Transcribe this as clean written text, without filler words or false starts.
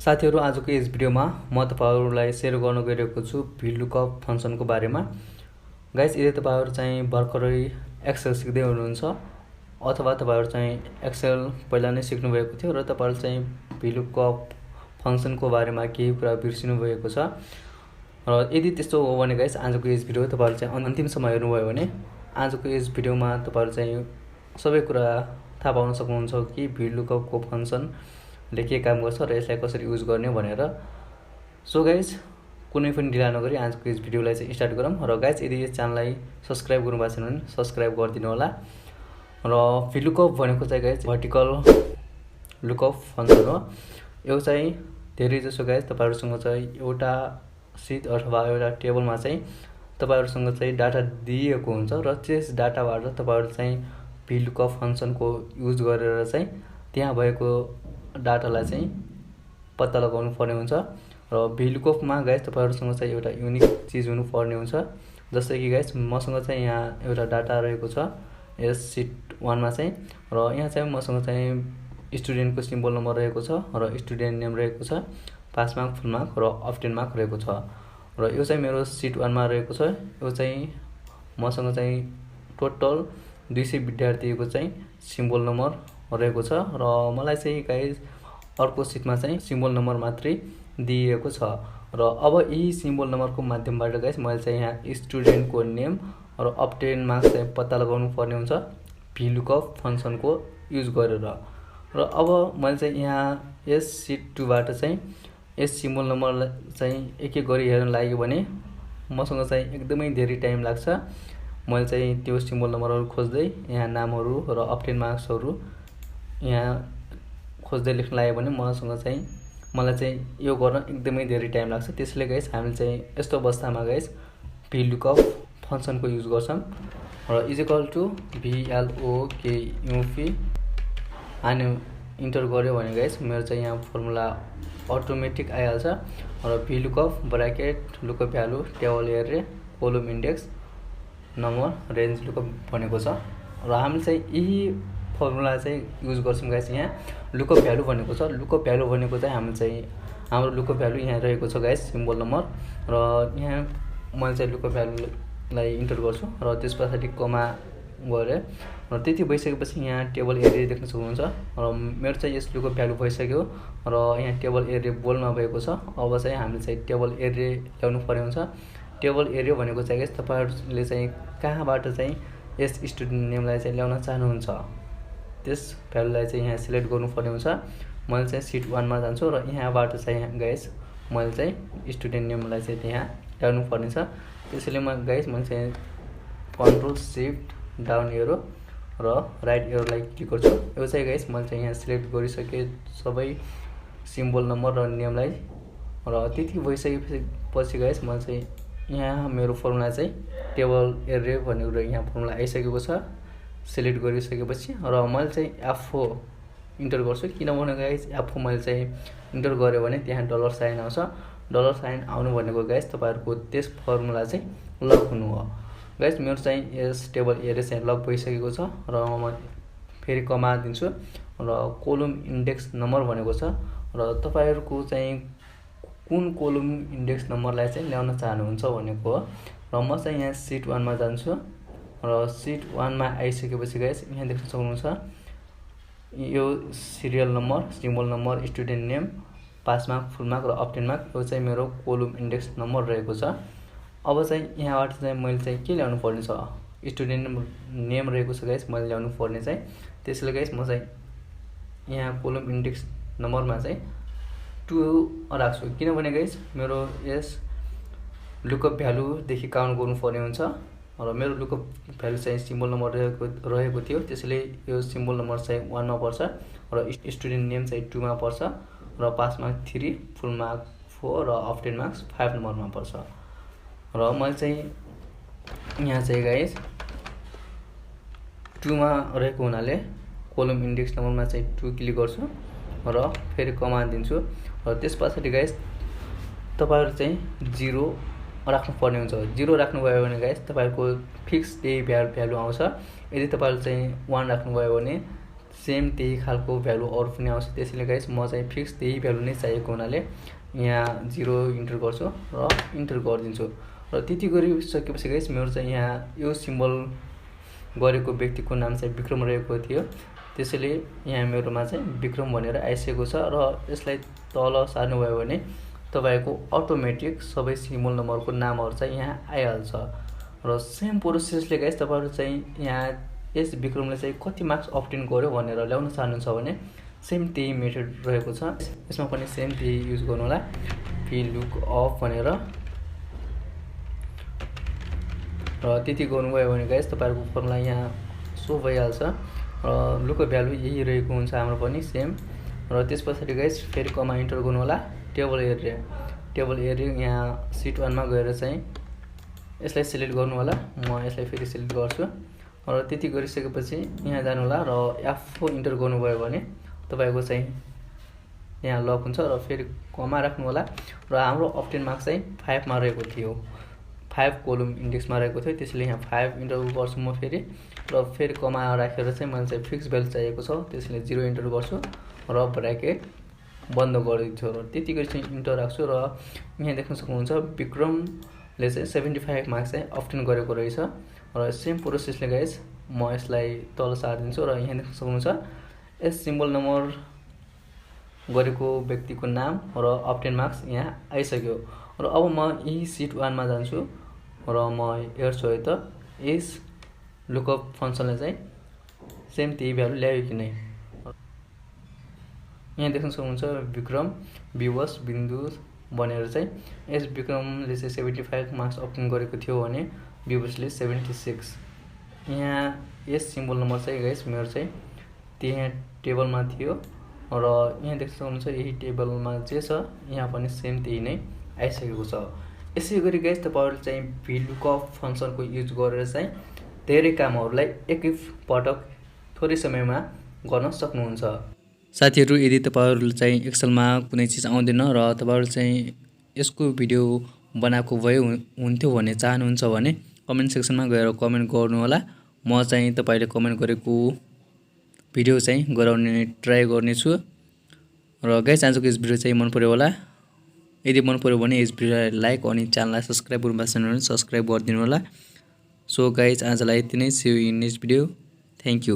साथीहरु आजको यस भिडियोमा म तपाईहरुलाई शेयर गर्न गइरहेको छु VLOOKUP फंक्सनको बारेमा। गाइस यदि तपाईहरु चाहिँ भर्खरै एक्सेल सिक्दै हुनुहुन्छ अथवा तपाईहरु चाहिँ एक्सेल पहिला नै सिक्नु भएको थियो र तपाईहरु चाहिँ VLOOKUP फंक्सनको बारेमा केही कुरा बिर्सिनु भएको छ र यदि त्यस्तो हो भने गाइस आजको यस भिडियो तपाईहरु चाहिँ अन्तिमसम्म हेर्नुभयो भने आजको यस भिडियोमा तपाईहरु चाहिँ सबै कुरा थाहा पाउन सक्नुहुन्छ कि VLOOKUP को फंक्सन ले के काम गर्छ र यसलाई कसरी युज गर्ने भनेर। सो गाइस कुनै पनि ढिला नगरी आजको यस भिडियोलाई चाहिँ स्टार्ट गरौँ र गाइस यदि यस च्यानललाई सब्स्क्राइब गर्नुभएको छैन भने सब्स्क्राइब गरिदिनु होला। र VLOOKUP भनेको चाहिँ गाइस भर्टिकल लुकअप फंक्सन हो। यो चाहिँ धेरै जसो गाइस तपाईहरुसँग चाहिँ एउटा सिट अथवा एउटा टेबलमा चाहिँ तपाईहरुसँग चाहिँ डाटा दिएको हुन्छ र त्यस डाटाबाट तपाईहरु चाहिँ VLOOKUP फंक्सनको युज गरेर चाहिँ त्यहाँ भएको डाटालाई चाहिँ पत्ता लगाउनु पर्ने हुन्छ र VLOOKUP मा गाइस तपाईहरुसँग चाहिँ एउटा युनिक चीज हुनु पर्ने हुन्छ। जस्तै कि गाइस मसँग चाहिँ यहाँ एउटा डाटा रहेको छ यस सिट 1 मा चाहिँ र यहाँ चाहिँ मसँग चाहिँ स्टुडेन्टको सिम्बल नम्बर रहेको छ र स्टुडेन्ट नेम रहेको छ, पास मार्क, फुल मार्क र अब्टेन मार्क रहेको छ र यो चाहिँ मेरो सिट 1 मा रहेको छ। यो चाहिँ मसँग चाहिँ टोटल 200 विद्यार्थीको चाहिँ सिम्बल नम्बर रहेको छ र मलाई चाहिँ गाइस अर्को सिटमा चाहिँ सिम्बल नम्बर मात्रै दिएको छ र अब यही सिम्बल नम्बरको माध्यमबाट गाइस मैले चाहिँ यहाँ स्टुडेन्टको नेम र अब्टेन मार्क्स चाहिँ पत्ता लगाउनु पर्ने हुन्छ VLOOKUP फंक्सनको युज गरेर। र अब मैले चाहिँ यहाँ यस सिट 2 बाट चाहिँ यस सिम्बल नम्बरलाई चाहिँ एक एक गरी हेर्न लाग्यो भने मसँग चाहिँ एकदमै धेरै टाइम लाग्छ। मैले चाहिँ त्यो सिम्बल नम्बरहरु खोज्दै यहाँ नामहरु र अब्टेन मार्क्सहरु यहाँ खोज्दै लेख्न लाग्यो भने मलाई चाहिँ यो गर्न एकदमै धेरै टाइम लाग्छ। त्यसैले गाइस हामीले चाहिँ यस्तो अवस्थामा गाइस VLOOKUP फंक्सनको युज गर्छौं र VLOOKUP अनि इन्टर गर्यो भने गाइस मेरो चाहिँ यहाँ फर्मुला अटोमेटिक आइहाल्छ र VLOOKUP bracket lookup value table array column index number range lookup भनेको छ र हामीले चाहिँ यही फर्मुला चाहिँ युज गर्छौं गाइस। यहाँ लुकअप भ्यालु भनेको छ, लुकअप भ्यालु भनेको चाहिँ हाम्रो लुकअप भ्यालु यहाँ रहेको छ गाइस सिम्बल नम्बर र यहाँ मैले चाहिँ लुकअप भ्यालुलाई इन्टर गर्छु र त्यसपछि कमा गरे र त्यति भइसकेपछि यहाँ टेबल एरे देख्न सक्नुहुन्छ र मेरो चाहिँ यस लुकअप भ्यालु भइसक्यो र यहाँ टेबल एरे बोल्डमा भएको छ। अब चाहिँ हामीले चाहिँ टेबल एरे ल्याउनु पर्ने हुन्छ। टेबल एरे भनेको चाहिँ गाइस तपाईहरुले चाहिँ कहाँबाट चाहिँ यस स्टुडेन्ट नेमलाई चाहिँ ल्याउन चाहनुहुन्छ त्यस भ्यालुलाई चाहिँ यहाँ सिलेक्ट गर्नु पर्ने हुन्छ। मैले चाहिँ सिट 1 मा जान्छु र यहाँबाट चाहिँ गाइस मैले चाहिँ स्टुडेन्ट नेमलाई चाहिँ त्यहाँ ल्याउनु पर्ने छ। त्यसैले मैले चाहिँ कन्ट्रोल शिफ्ट डाउन एरो र राइट एरोलाई क्लिक गर्छु। यो चाहिँ गाइस मैले चाहिँ यहाँ सिलेक्ट गरिसके सबै सिम्बल नम्बर र नेमलाई र त्यति भइसकेपछि गाइस मैले चाहिँ यहाँ मेरो फर्मुला चाहिँ टेबल एरे भनेको यहाँ फर्मुला आइसकेको छ। सिलेक्ट गरिसकेपछि र मैले चाहिँ F4 इन्टर गर्छु किनभने गाइस F4 मैले चाहिँ इन्टर गर्यो भने त्यहाँ डलर साइन आउँछ। डलर साइन आउनु भनेको गाइस तपाईहरुको त्यस फर्मुला चाहिँ लक हुनु हो। गाइस मेरो चाहिँ यस टेबल एरे चाहिँ लक भइसकेको छ र म फेरि कमा दिन्छु र कोलम इन्डेक्स नम्बर भनेको छ र तपाईहरुको चाहिँ कुन कोलम इन्डेक्स नम्बरलाई चाहिँ ल्याउन चाहनुहुन्छ भनेको हो र म चाहिँ यहाँ सिट 1 मा जान्छु र सिट 1 मा आइसकेपछि गाइस यहाँ देख्न सक्नुहुन्छ यो serial number, symbol number, student name, pass mark, full mark र अब्टेन मार्क यो चाहिँ मेरो कोलम इन्डेक्स नम्बर रहेको छ। अब चाहिँ यहाँबाट चाहिँ मैले चाहिँ के ल्याउनु पर्ने छ स्टुडेन्ट नेम रहेको छ गाइस मैले ल्याउनु पर्ने चाहिँ। त्यसैले गाइस म चाहिँ यहाँ कोलम इन्डेक्स नम्बरमा चाहिँ 2 राख्छु किनभने गाइस मेरो यस लुकअप भ्यालु देखि काउन्ट गर्नु पर्ने हुन्छ र मेरो लुकअप भ्यालु चाहिँ सिम्बल नम्बर रहेको थियो। त्यसैले यो सिम्बल नम्बर चाहिँ 1 मा पर्छ र स्टुडेन्ट नेम चाहिँ 2 मा पर्छ र पास मार्क 3, फुल मार्क 4 र अब्टेन मार्क्स 5 नम्बरमा पर्छ र मैले चाहिँ यहाँ चाहिँ गाइस 2 मा रहेको हुनाले कोलम इन्डेक्स नम्बरमा चाहिँ 2 क्लिक गर्छु र फेरि कमा दिन्छु र त्यसपछि गाइस तपाईहरु चाहिँ 0 राख्नु पर्ने हुन्छ। 0 राख्नु भयो भने गाइस तपाईहरुको फिक्स यही भ्यालु आउँछ। यदि तपाईहरु चाहिँ 1 राख्नु भयो भने सेम त्यही खालको भ्यालु अरू पनि आउँछ। त्यसैले गाइस म चाहिँ फिक्स त्यही भ्यालु नै चाहिएको हुनाले यहाँ 0 इन्टर गर्छु र इन्टर गरिदिन्छु। र त्यति गरिसकेपछि गाइस मेरो चाहिँ यहाँ यो सिम्बल गरेको व्यक्तिको नाम चाहिँ विक्रम रहेको थियो। त्यसैले यहाँ मेरोमा चाहिँ विक्रम भनेर आइसकेको छ र यसलाई तल सार्नुभयो भने तपाईको अटोमेटिक सबै सिम्बल नम्बरको नामहरू चाहिँ यहाँ आइहाल्छ। र सेम प्रोसेसले गाइस तपाईहरु चाहिँ यहाँ यस विक्रमले चाहिँ कति मार्क्स अब्टेन गर्यो भनेर ल्याउन चाहनुहुन्छ भने सेम त्यही मेथड रहेको छ। यसमा पनि सेम त्यही युज गर्नु होला, vlookup भनेर। र त्यति गर्नुभयो भने गाइस तपाईहरुको फर्मुला यहाँ सो भइहाल्छ र लुकअप भ्यालु यही रहेको हुन्छ हाम्रो पनि सेम। र त्यसपछि गाइस फेरि कमा इन्टर गर्नु होला, टेबल एरिया यहाँ सिट 1 मा गएर चाहिँ यसलाई सिलेक्ट गर्नु होला। म यसलाई फेरि सिलेक्ट गर्छु र त्यति गरिसकेपछि यहाँ जानु होला र F4 इन्टर गर्नुभयो भने तपाईको चाहिँ यहाँ लक हुन्छ र फेरि कमा राख्नु होला। र हाम्रो अब्टेन मार्क्स चाहिँ 5 मा रहेको थियो, 5 कोलम इन्डेक्समा रहेको थियो। त्यसैले यहाँ 5 इन्टर गर्छु म फेरि र फेरि कमा राखेर चाहिँ मलाई चाहिँ फिक्स भ्यालु चाहिएको छ। त्यसैले 0 इन्टर गर्छु र ब्र्याकेट बन्द गरिदिन्छु र त्यति गरी चाहिँ इन्टर राख्छु। र यहाँ देख्न सक्नुहुन्छ विक्रमले चाहिँ 75 मार्क्स चाहिँ अब्टेन गरेको रहेछ। र सेम प्रोसेसले गाइस म यसलाई तल सार्दिन्छु र यहाँ देख्न सक्नुहुन्छ यस सिम्बल नम्बर गरेको व्यक्तिको नाम र अब्टेन मार्क्स यहाँ आइसक्यो। र अब म यही सिट 1 मा जान्छु र म हेर्छु है त यस लुकअप फंक्सनले चाहिँ सेम त्यही भ्यालु ल्यायो कि नै। यहाँ देख्न सक्नुहुन्छ विक्रम विवश बिन्दु भनेर चाहिँ यस विक्रमले चाहिँ 75 मार्क्स अब्टेन गरेको थियो भने विवशले 76। यहाँ यस सिम्बल नम्बर चाहिँ गाइस मेरो चाहिँ त्यहाँ टेबलमा थियो र यहाँ देख्न सक्नुहुन्छ यही टेबलमा जे छ यहाँ पनि सेम त्यही नै आइसकेको छ। यसै गरी गाइस तपाईहरुले चाहिँ vlookup फंक्सनको युज गरेर चाहिँ धेरै कामहरुलाई एकैपटक थोरै समयमा गर्न सक्नुहुन्छ। साथीहरु यदि तपाईहरुले चाहिँ एक्सेलमा कुनै चीज आउँदैन र तपाईहरुले चाहिँ यसको भिडियो बनाएको भए हुन्थ्यो भन्ने चाहनुहुन्छ भने कमेन्ट सेक्सनमा गएर कमेन्ट गर्नु होला। म चाहिँ तपाईले कमेन्ट गरेको भिडियो चाहिँ गराउने ट्राई गर्नेछु। र गाइस आजको यस भिडियो चाहिँ मन पर्यो होला, यदि मन पर्यो भने यस भिडियोलाई लाइक अनि च्यानललाई सब्स्क्राइब गर्नु भएको छैन भने सब्स्क्राइब गरिदिनु होला। सो गाइस आजलाई यति नै, see you in next video. Thank you.